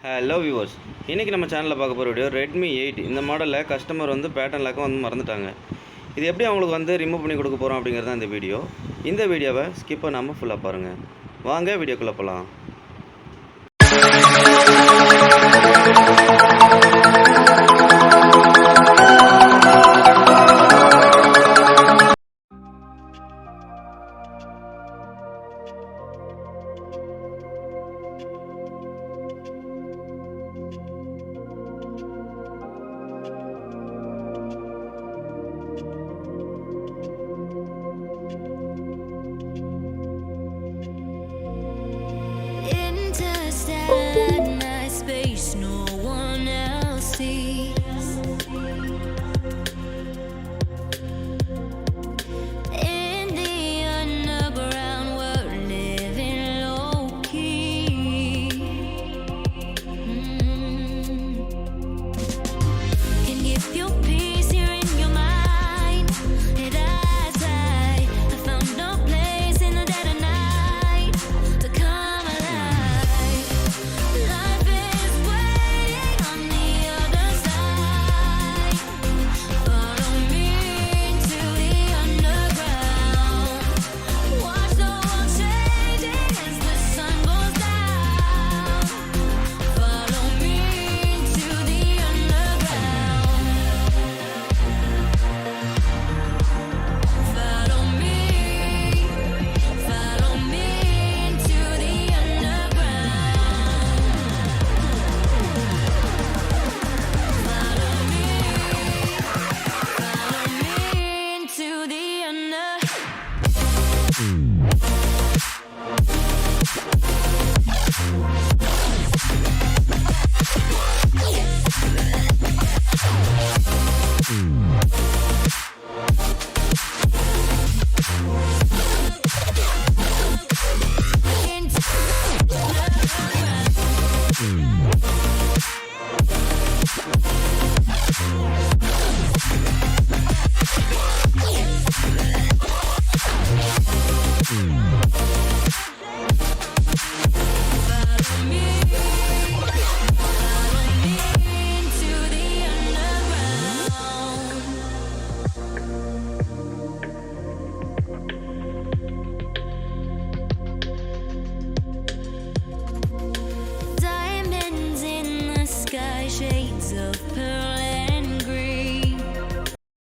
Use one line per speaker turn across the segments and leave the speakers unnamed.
Hello viewers, இன்றைக்கி நம்ம சேனலில் பார்க்க போகிற வீடியோ Redmi 8 இந்த மாடலில் கஸ்டமர் பேட்டர்ன் லாக்கை மறந்துட்டாங்க. இது எப்படி அவங்களுக்கு ரிமூவ் பண்ணி கொடுக்க போகிறோம் அப்படிங்கிறது தான் இந்த வீடியோ. இந்த வீடியோவை ஸ்கிப் பண்ணாமல் ஃபுல்லாக பாருங்கள். வாங்க வீடியோக்குள்ளே போகலாம்.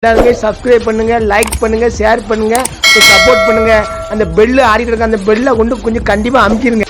எல்லாருமே சப்ஸ்கிரைப் பண்ணுங்க, லைக் பண்ணுங்க, ஷேர் பண்ணுங்க, சப்போர்ட் பண்ணுங்க. அந்த பெல் ஆடிட்டு இருக்க அந்த பெல்லை கொண்டு கொஞ்சம் கண்டிப்பா அமுக்கிருங்க.